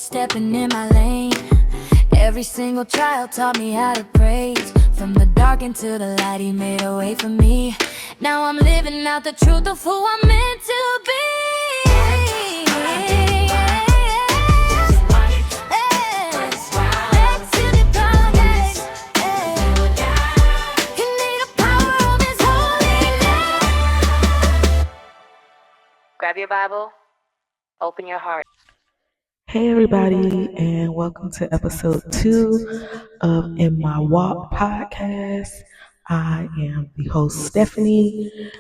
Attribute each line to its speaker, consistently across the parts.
Speaker 1: stepping in my lane. Every single trial taught me how to praise. From the dark into the light, he made a way for me. Now I'm living out the truth of who I'm meant to be.
Speaker 2: Grab your Bible, open your heart.
Speaker 3: Hey everybody, and welcome to episode 2 of In My Walk podcast. I am the host Stephanie,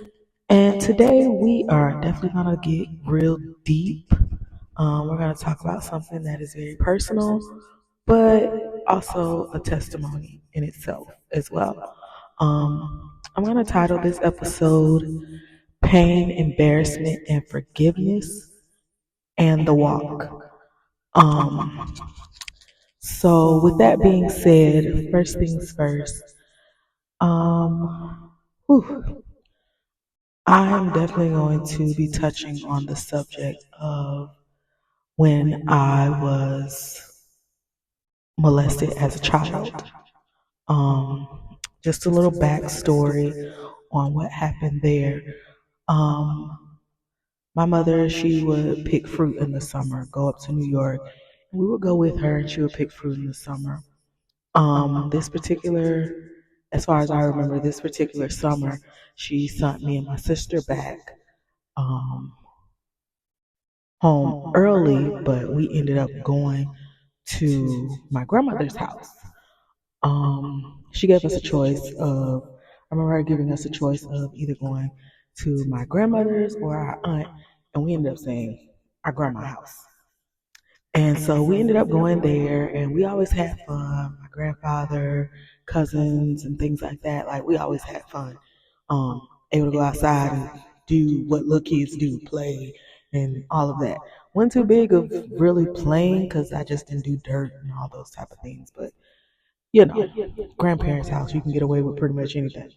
Speaker 3: and today we are definitely gonna get real deep. We're gonna talk about something that is very personal, but also a testimony in itself as well. I'm gonna title this episode "Pain, Embarrassment, and Forgiveness, and the Walk." Um, so with that being said, first things first, whew, I'm definitely going to be touching on the subject of when I was molested as a child. Just a little backstory on what happened there. Um, my mother, she would pick fruit in the summer, go up to New York, and we would go with her, and she would pick fruit in the summer. This particular, as far as I remember, this particular summer, she sent me and my sister back um, home early, but we ended up going to my grandmother's house. She gave us a choice of, I remember her giving us a choice of either going to my grandmother's or our aunt, and we ended up saying our grandma's house. And so we ended up going there, and we always had fun. My grandfather, cousins, and things like that. Like, we always had fun. Able to go outside and do what little kids do, play, and all of that. Wasn't too big of really playing because I just didn't do dirt and all those type of things. But grandparents' house, you can get away with pretty much anything.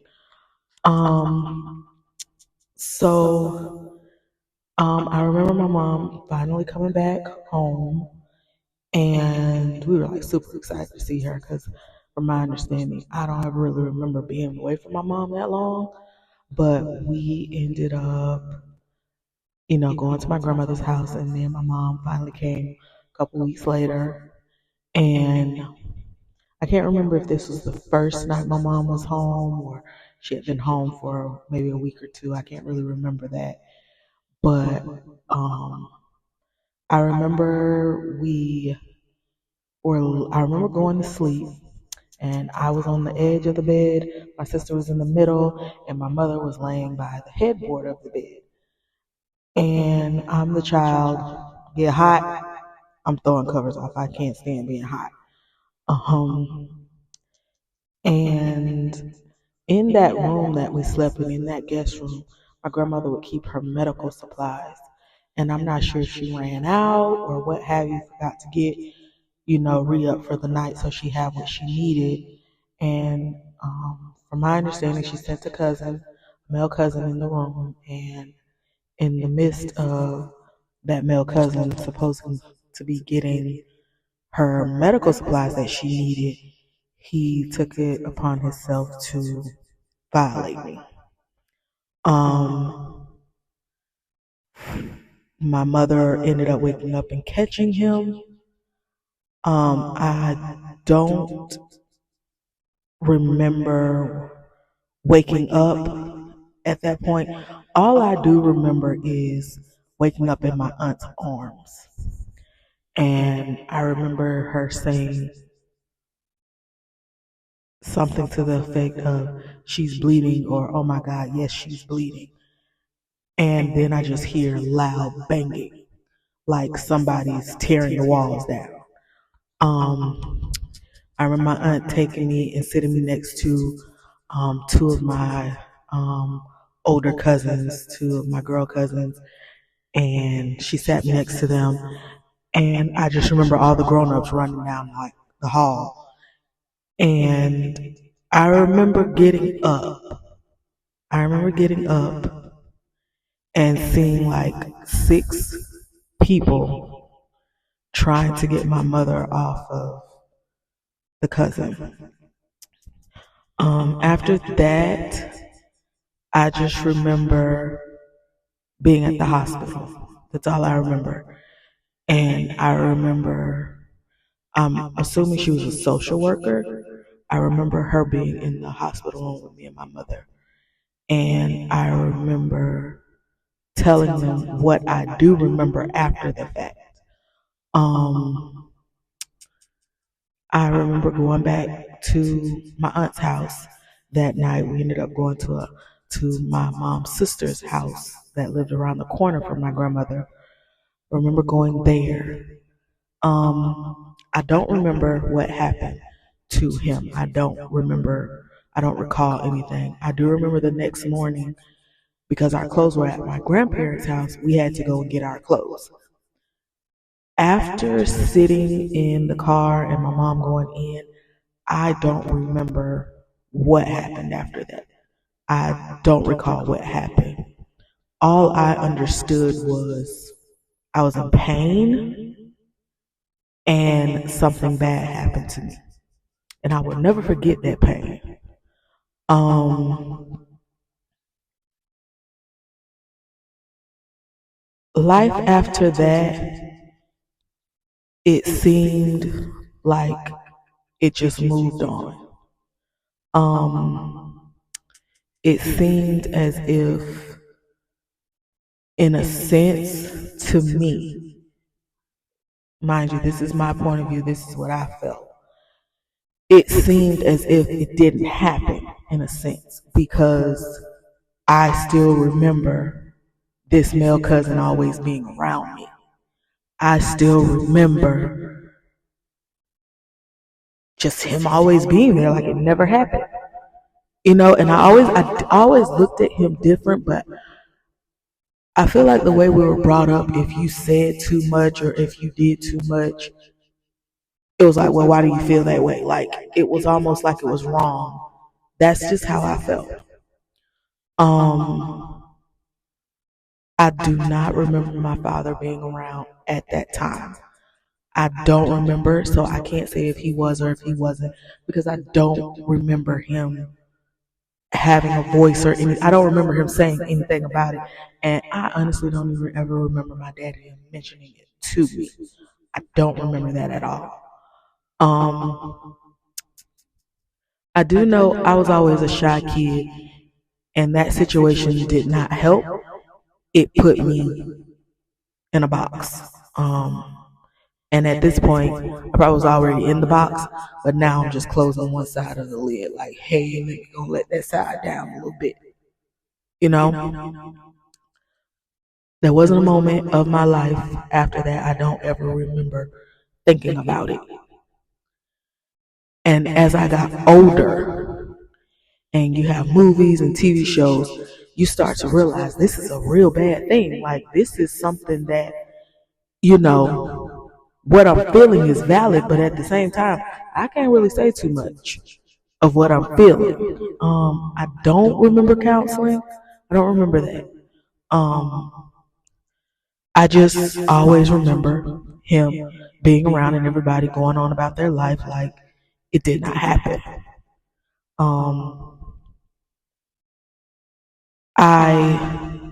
Speaker 3: So I remember my mom finally coming back home, and we were like super excited to see her because, from my understanding, I don't ever really remember being away from my mom that long. But we ended up, going to my grandmother's house, and then my mom finally came a couple weeks later. And I can't remember if this was the first night my mom was home or she had been home for maybe a week or two. I can't really remember that. But I remember I remember going to sleep, and I was on the edge of the bed. My sister was in the middle, and my mother was laying by the headboard of the bed. And I'm the child, get hot, I'm throwing covers off. I can't stand being hot. And in that room that we slept in that guest room, my grandmother would keep her medical supplies. And I'm not sure if she ran out or what have you, forgot to get, re-up for the night, so she had what she needed. And from my understanding, she sent a cousin, male cousin, in the room. And in the midst of that male cousin supposed to be getting her medical supplies that she needed, he took it upon himself to violate me. My mother ended up waking up and catching him. I don't remember waking up at that point. All I do remember is waking up in my aunt's arms. And I remember her saying something to the effect of, "She's bleeding," or "Oh my God, yes, she's bleeding." And then I just hear loud banging, like somebody's tearing the walls down. I remember my aunt taking me and sitting me next to two of my older cousins, two of my girl cousins, and she sat me next to them. And I just remember all the grown-ups running down like the hall. And I remember getting up. And seeing like 6 people trying to get my mother off of the cousin. After that, I just remember being at the hospital. That's all I remember. And I remember, I'm assuming she was a social worker. I remember her being in the hospital room with me and my mother. And I remember telling them what I do remember after the fact. Um, I remember going back to my aunt's house that night. We ended up going to my mom's sister's house that lived around the corner from my grandmother. I remember going there. I don't remember what happened to him. I don't remember. I don't recall anything. I do remember the next morning because our clothes were at my grandparents' house. We had to go and get our clothes. After sitting in the car and my mom going in, I don't remember what happened after that. I don't recall what happened. All I understood was I was in pain and something bad happened to me. And I will never forget that pain. Life after that, it seemed like it just moved on. Um, it seemed as if, in a sense, to me, mind you, this is my point of view, this is what I felt. It seemed as if it didn't happen, in a sense, because I still remember this male cousin always being around me. I still remember just him always being there, like it never happened. And I always looked at him different, but I feel like the way we were brought up, if you said too much or if you did too much, it was like, well, why do you feel that way? Like, it was almost like it was wrong. That's just how I felt. Um, I do not remember my father being around at that time. I don't remember, so I can't say if he was or if he wasn't, because I don't remember him having a voice or any. I don't remember him saying anything about it, and I honestly don't even ever remember my dad even mentioning it to me. I don't remember that at all. Um, I do know I was always a shy kid, and that situation did not help. It put me in a box. And at this point, I probably was already in the box, but now I'm just closing one side of the lid. Like, hey, let me go let that side down a little bit. You know, there wasn't a moment of my life after that I don't ever remember thinking about it. And as I got older, and you have movies and TV shows, you start to realize this is a real bad thing. Like, this is something that, what I'm feeling is valid, but at the same time, I can't really say too much of what I'm feeling. I don't remember counseling. I don't remember that. I just always remember him being around and everybody going on about their life like it did not happen. Um, I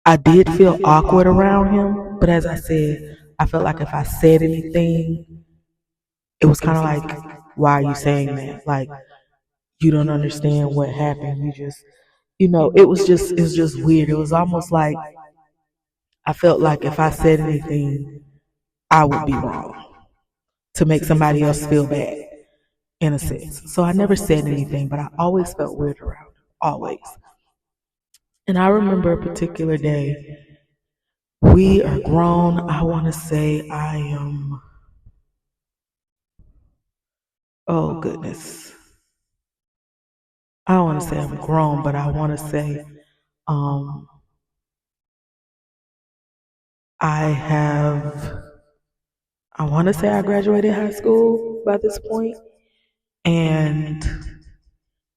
Speaker 3: I did feel awkward around him, but as I said, I felt like if I said anything, it was kind of like, why are you saying that? Like, you don't understand what happened. You just, it was just weird. It was almost like I felt like if I said anything, I would be wrong to make somebody else feel bad, in a sense. So I never said anything, but I always felt weird around him, always. And I remember a particular day. We are grown. I want to say I am, oh goodness. I don't want to say I'm grown, but I want to say um, I have, I want to say I graduated high school by this point, and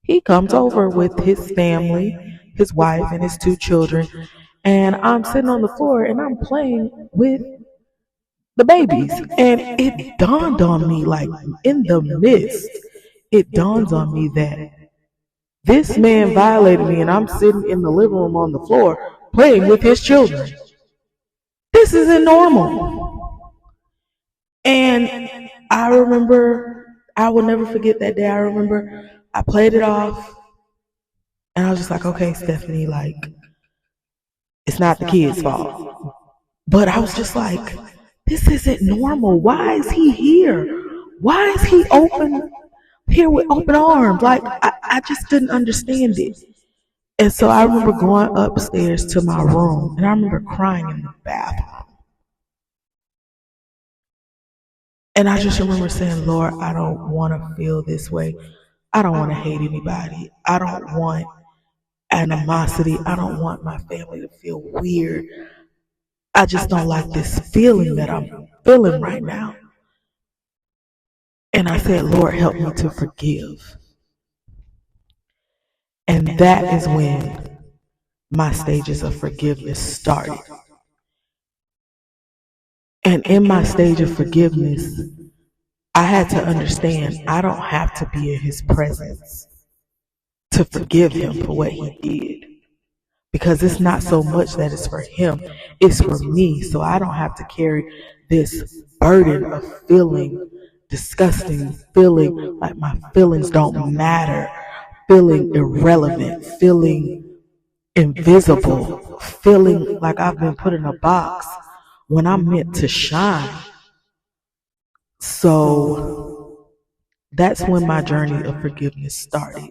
Speaker 3: he comes over with his family, his wife, and his two children, and I'm sitting on the floor and I'm playing with the babies. And it dawned on me, like in the midst, it dawns on me that this man violated me and I'm sitting in the living room on the floor playing with his children. This isn't normal. And I remember, I will never forget that day. I remember I played it off and I was just like, okay, Stephanie, like, it's not the kid's fault. But I was just like, this isn't normal. Why is he here? Why is he open here with open arms? Like, I just didn't understand it. And so I remember going upstairs to my room and I remember crying in the bathroom. And I just remember saying, Lord, I don't want to feel this way. I don't want to hate anybody. I don't want animosity. I don't want my family to feel weird. I just don't like this feeling that I'm feeling right now. And I said, Lord, help me to forgive. And that is when my stages of forgiveness started. And in my stage of forgiveness, I had to understand I don't have to be in his presence to forgive him for what he did. Because it's not so much that it's for him, it's for me. So I don't have to carry this burden of feeling disgusting, feeling like my feelings don't matter, feeling irrelevant, feeling invisible, feeling like I've been put in a box when I'm meant to shine. So that's when my journey of forgiveness started.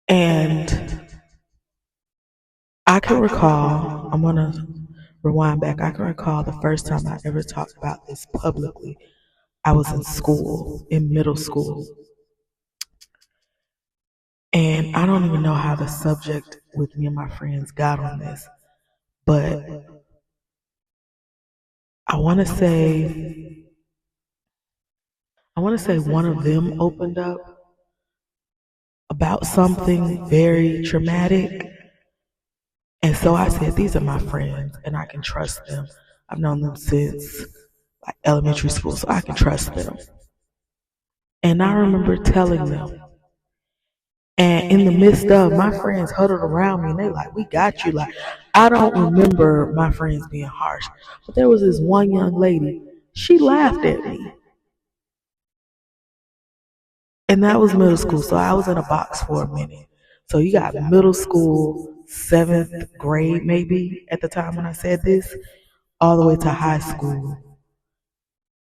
Speaker 3: And I can recall, I'm going to rewind back. I can recall the first time I ever talked about this publicly. I was in school, in middle school. And I don't even know how the subject with me and my friends got on this, but I want to say one of them opened up about something very traumatic. And so I said, these are my friends and I can trust them. I've known them since like elementary school, so I can trust them. And I remember telling them, and in the midst of my friends huddled around me and they like, we got you. Like, I don't remember my friends being harsh, but there was this one young lady, she laughed at me. And that was middle school, so I was in a box for a minute. So you got middle school, 7th grade maybe at the time when I said this, all the way to high school.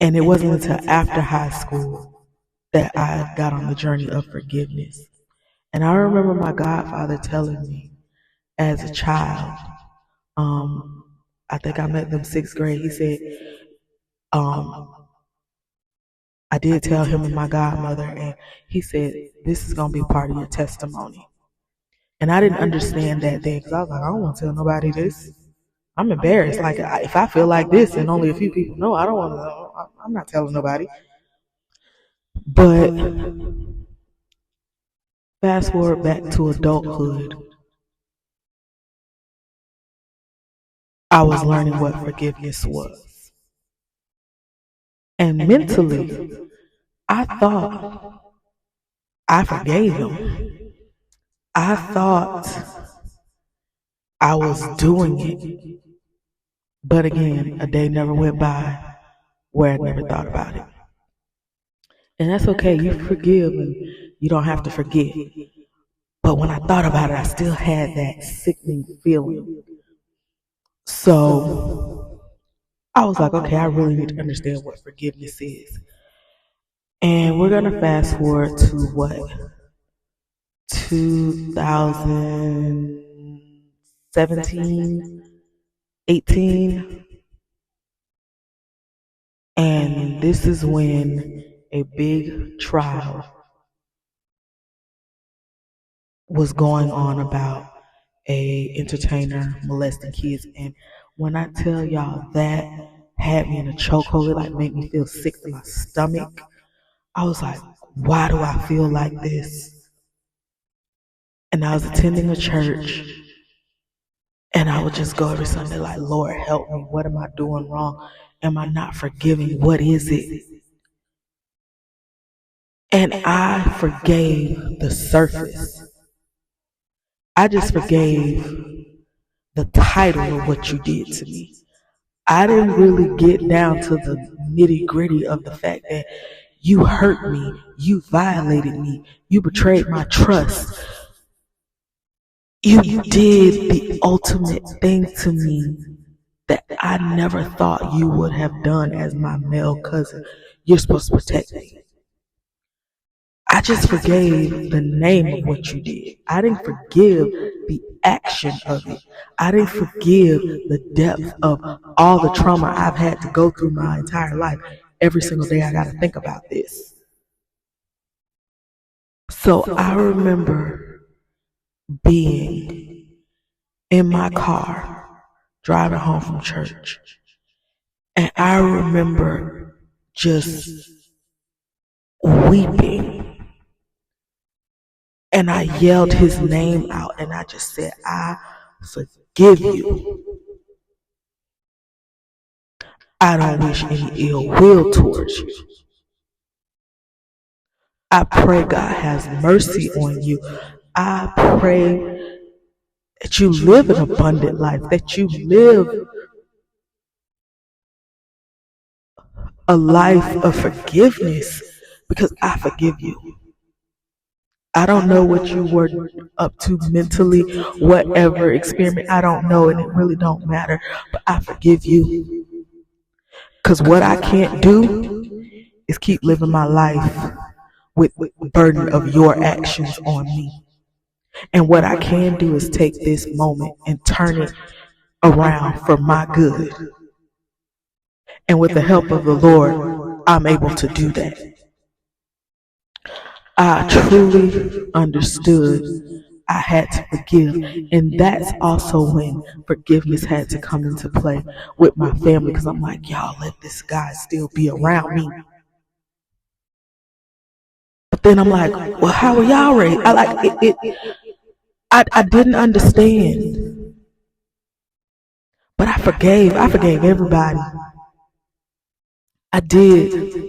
Speaker 3: And it wasn't until after high school that I got on the journey of forgiveness. And I remember my godfather telling me as a child, I think I met them 6th grade, he said, I did tell him and my godmother, and he said, this is going to be part of your testimony. And I didn't understand that then because I was like, I don't want to tell nobody this. I'm embarrassed. Like, if I feel like this and only a few people know, I don't want to, I'm not telling nobody. But fast forward back to adulthood, I was learning what forgiveness was. And mentally, I thought I forgave him. I thought I was doing it. But again, a day never went by where I never thought about it. And that's okay. You forgive and you don't have to forget. But when I thought about it, I still had that sickening feeling. So I was like, okay, I really need to understand what forgiveness is. And we're going to fast forward to what? 2017, 18. And this is when a big trial was going on about a entertainer molesting kids. And when I tell y'all that had me in a chokehold, it like made me feel sick to my stomach. I was like, why do I feel like this? And I was attending a church and I would just go every Sunday like, Lord, help me. What am I doing wrong? Am I not forgiving? What is it? And I forgave the surface. I just forgave the title of what you did to me. I didn't really get down to the nitty gritty of the fact that you hurt me, you violated me, you betrayed my trust. You did the ultimate thing to me that I never thought you would have done as my male cousin. You're supposed to protect me. I just forgave the name of what you did. I didn't forgive the action of it. I didn't forgive the depth of all the trauma I've had to go through my entire life. Every single day I got to think about this. So I remember being in my car driving home from church. And I remember just weeping. And I yelled his name out and I just said, I forgive you. I don't wish any ill will towards you. I pray God has mercy on you. I pray that you live an abundant life, that you live a life of forgiveness, because I forgive you. I don't know what you were up to mentally, whatever experiment, I don't know, and it really don't matter, but I forgive you. Because what I can't do is keep living my life with the burden of your actions on me. And what I can do is take this moment and turn it around for my good. And with the help of the Lord, I'm able to do that. I truly understood I had to forgive. And that's also when forgiveness had to come into play with my family, because I'm like, y'all let this guy still be around me. But then I'm like, well, how are y'all raised? I didn't understand. But I forgave. I forgave everybody. I did.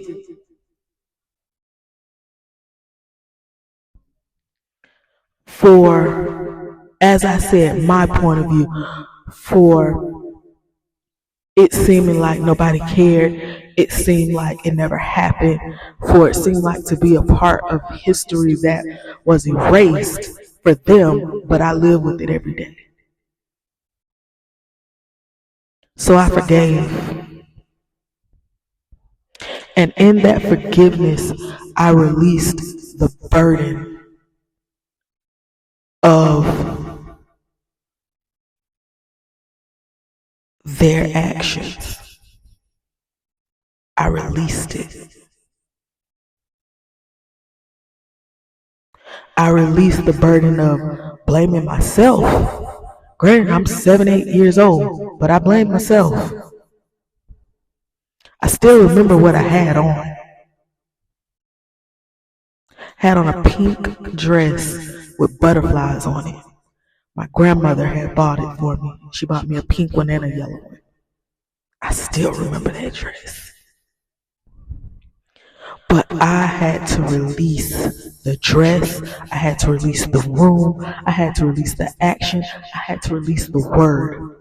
Speaker 3: For, as I said, my point of view, for it seeming like nobody cared, it seemed like it never happened, for it seemed like to be a part of history that was erased for them, but I live with it every day. So I forgave. And in that forgiveness, I released the burden of their actions. I released it. I released the burden of blaming myself. Granted, I'm 7, 8 years old, but I blame myself. I still remember what I had on. Had on a pink dress with butterflies on it. My grandmother had bought it for me. She bought me a pink one and a yellow one. I still remember that dress. But I had to release the dress. I had to release the room. I had to release the action. I had to release the word.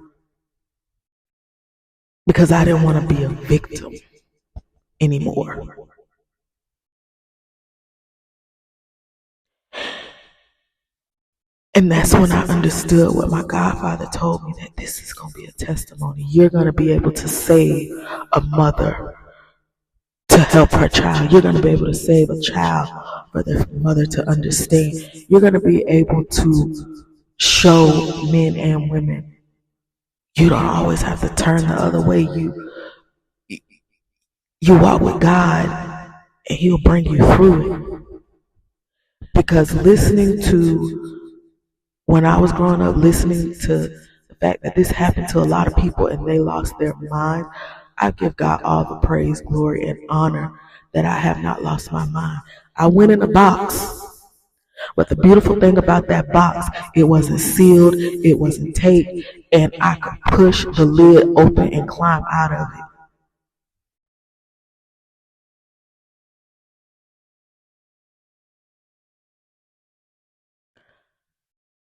Speaker 3: Because I didn't want to be a victim anymore. And that's when I understood what my godfather told me, that this is going to be a testimony. You're going to be able to save a mother to help her child. You're going to be able to save a child for the mother to understand. You're going to be able to show men and women you don't always have to turn the other way. You walk with God and He'll bring you through it. Because when I was growing up, listening to the fact that this happened to a lot of people and they lost their mind, I give God all the praise, glory, and honor that I have not lost my mind. I went in a box, but the beautiful thing about that box, it wasn't sealed, it wasn't taped, and I could push the lid open and climb out of it.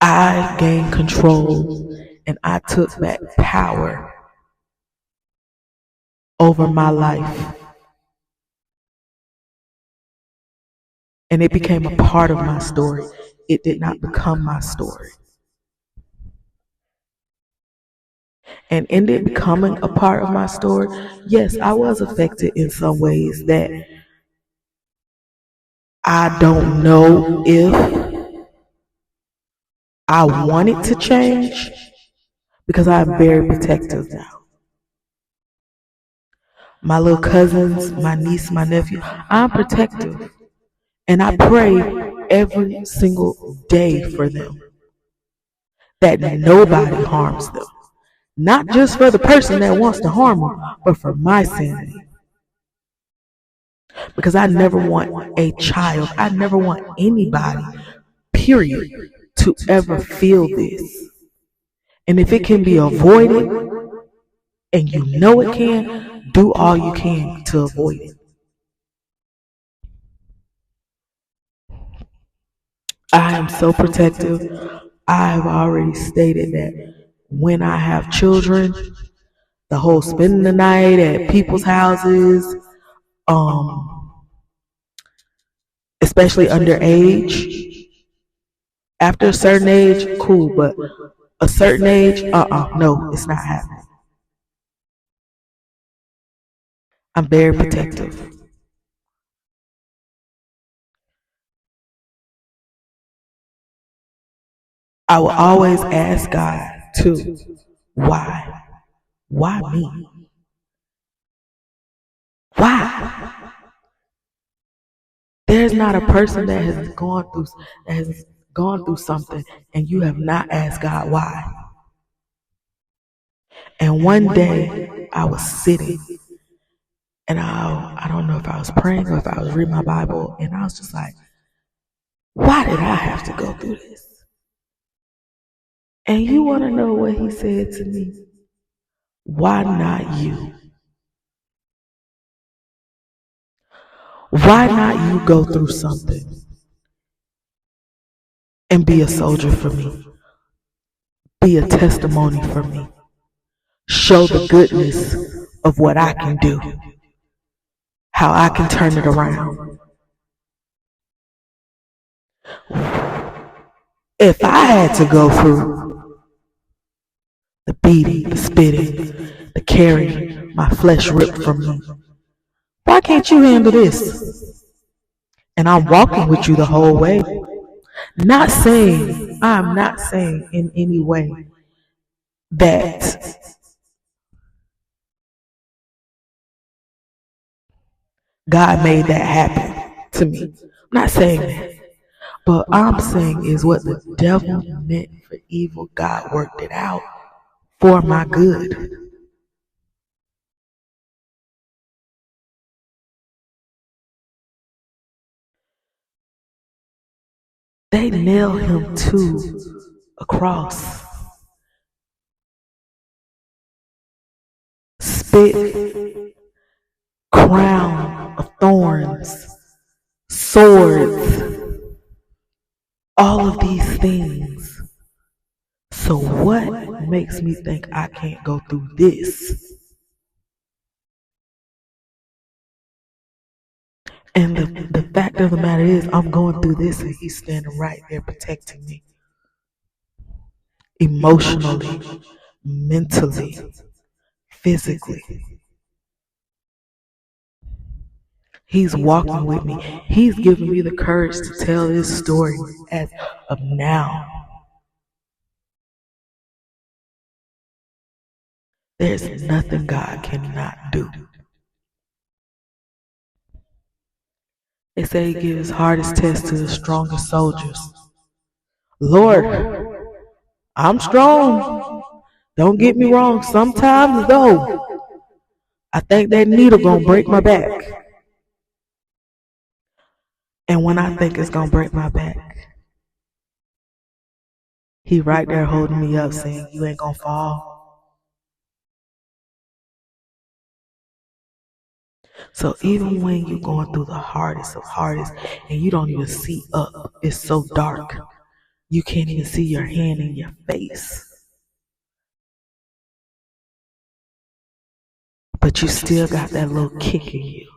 Speaker 3: I gained control and I took back power over my life. And it became a part of my story. It did not become my story. And in it becoming a part of my story, yes, I was affected in some ways that I don't know if I wanted to change because I'm very protective now. My little cousins, my niece, my nephew, I'm protective. And I pray every single day for them that nobody harms them. Not just for the person that wants to harm them, but for my sanity. Because I never want a child, I never want anybody, period, to ever feel this. And if it can be avoided, and you know it can, do all you can to avoid it. I am so protective. I've already stated that when I have children, the whole spending the night at people's houses, especially underage. After a certain age, cool, but a certain age, no, it's not happening. I'm very protective. I will always ask God too, why? Why me? Why? There's not a person that has gone through something and you have not asked God why. And one day I was sitting and I don't know if I was praying or if I was reading my Bible, and I was just like, why did I have to go through this? And you want to know what he said to me? Why not you? Why not you go through something and be a soldier for me? Be a testimony for me. Show the goodness of what I can do. How I can turn it around. If I had to go through the beating, the spitting, the carrying, my flesh ripped from me, why can't you handle this? And I'm walking with you the whole way. I'm not saying in any way that God made that happen to me. I'm not saying that. But I'm saying is what the devil meant for evil, God worked it out for my good. They nailed him to a cross. Spit, crown of thorns, swords, all of these things. So what makes me think I can't go through this? And the fact of the matter is, I'm going through this and he's standing right there protecting me. Emotionally, mentally, physically. He's walking with me. He's giving me the courage to tell this story as of now. There's nothing God cannot do. They say he gives hardest tests to the strongest soldiers. Lord, I'm strong. Don't get me wrong. Sometimes though, I think that needle gonna break my back. And when I think it's gonna break my back, he right there holding me up saying, you ain't gonna fall. So even when you're going through the hardest of hardest and you don't even see up, it's so dark. You can't even see your hand in your face. But you still got that little kick in you.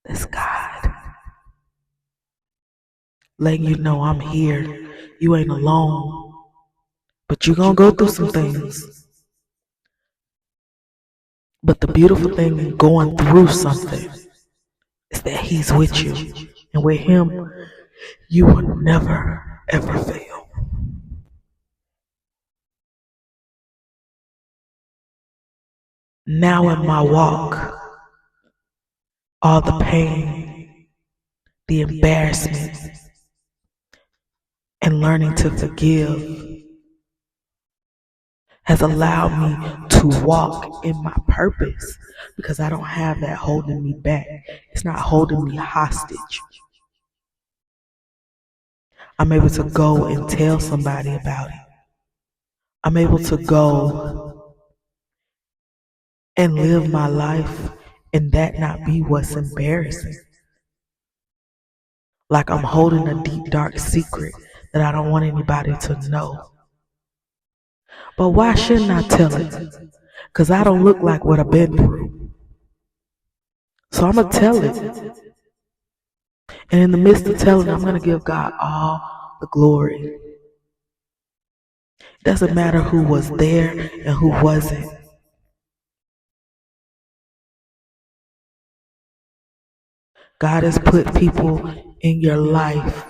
Speaker 3: That's God. Letting you know I'm here. You ain't alone. But you're going to go through some things. But the beautiful thing in going through something is that He's with you. And with Him, you will never, ever fail. Now in my walk, all the pain, the embarrassment, and learning to forgive has allowed me to walk in my purpose because I don't have that holding me back. It's not holding me hostage. I'm able to go and tell somebody about it. I'm able to go and live my life and that not be what's embarrassing. Like I'm holding a deep, dark secret that I don't want anybody to know. But why shouldn't I tell it? Because I don't look like what I've been through. So I'm going to tell it. And in the midst of telling, I'm going to give God all the glory. It doesn't matter who was there and who wasn't. God has put people in your life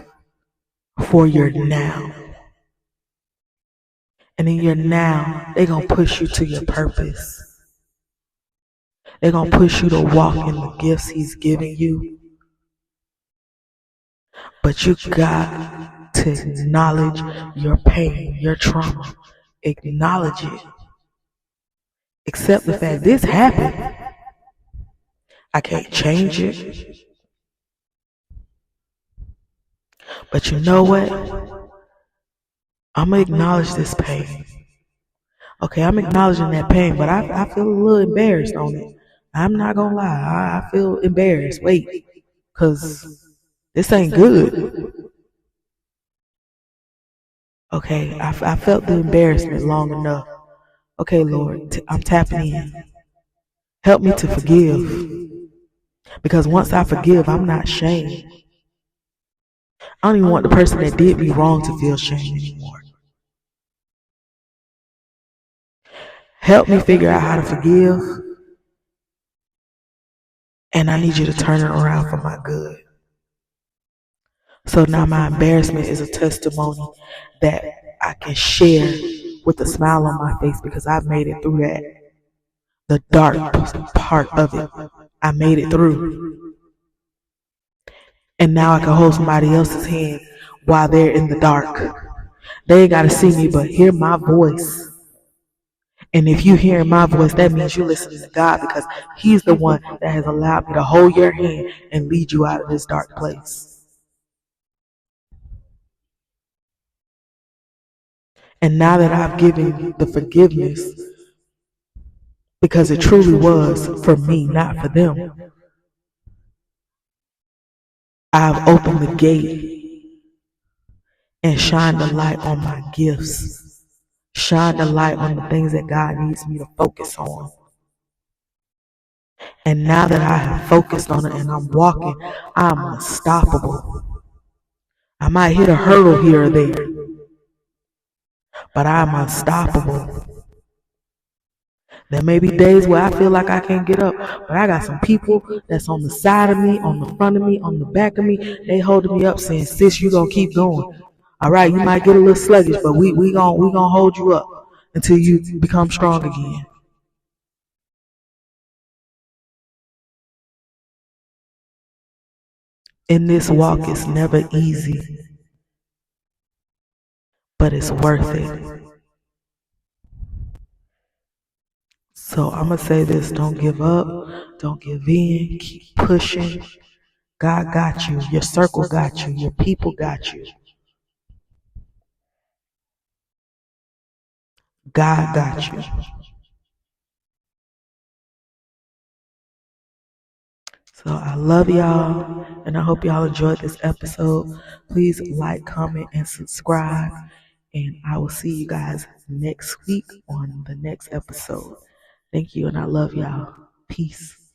Speaker 3: for your now. And in your now, they're going to push you to your purpose. They're going to push you to walk in the gifts He's giving you. But you got to acknowledge your pain, your trauma. Acknowledge it. Accept the fact this happened. I can't change it. But you know what? I'm going to acknowledge this pain. Okay, I'm acknowledging that pain, but I feel a little embarrassed on it. I'm not going to lie. I feel embarrassed. Wait, because this ain't good. Okay, I felt the embarrassment long enough. Okay, Lord, I'm tapping in. Help me to forgive. Because once I forgive, I'm not shamed. I don't even want the person that did me wrong to feel shame anymore. Help me figure out how to forgive. And I need you to turn it around for my good. So now my embarrassment is a testimony that I can share with a smile on my face because I've made it through that. The dark part of it. I made it through. And now I can hold somebody else's hand while they're in the dark. They ain't got to see me, but hear my voice. And if you hear my voice, that means you're listening to God because He's the one that has allowed me to hold your hand and lead you out of this dark place. And now that I've given the forgiveness, because it truly was for me, not for them, I've opened the gate and shined the light on my gifts. Shine the light on the things that God needs me to focus on. And now that I have focused on it and I'm walking, I'm unstoppable. I might hit a hurdle here or there, but I'm unstoppable. There may be days where I feel like I can't get up, but I got some people that's on the side of me, on the front of me, on the back of me. They holding me up saying, sis, you gonna keep going. All right, you might get a little sluggish, but we gonna hold you up until you become strong again. In this walk, it's never easy, but it's worth it. So I'm going to say this, don't give up, don't give in, keep pushing. God got you, your circle got you, your people got you. God got you. So I love y'all, And I hope y'all enjoyed this episode. Please like, comment, and subscribe. And I will see you guys next week on the next episode. Thank you, and I love y'all. Peace.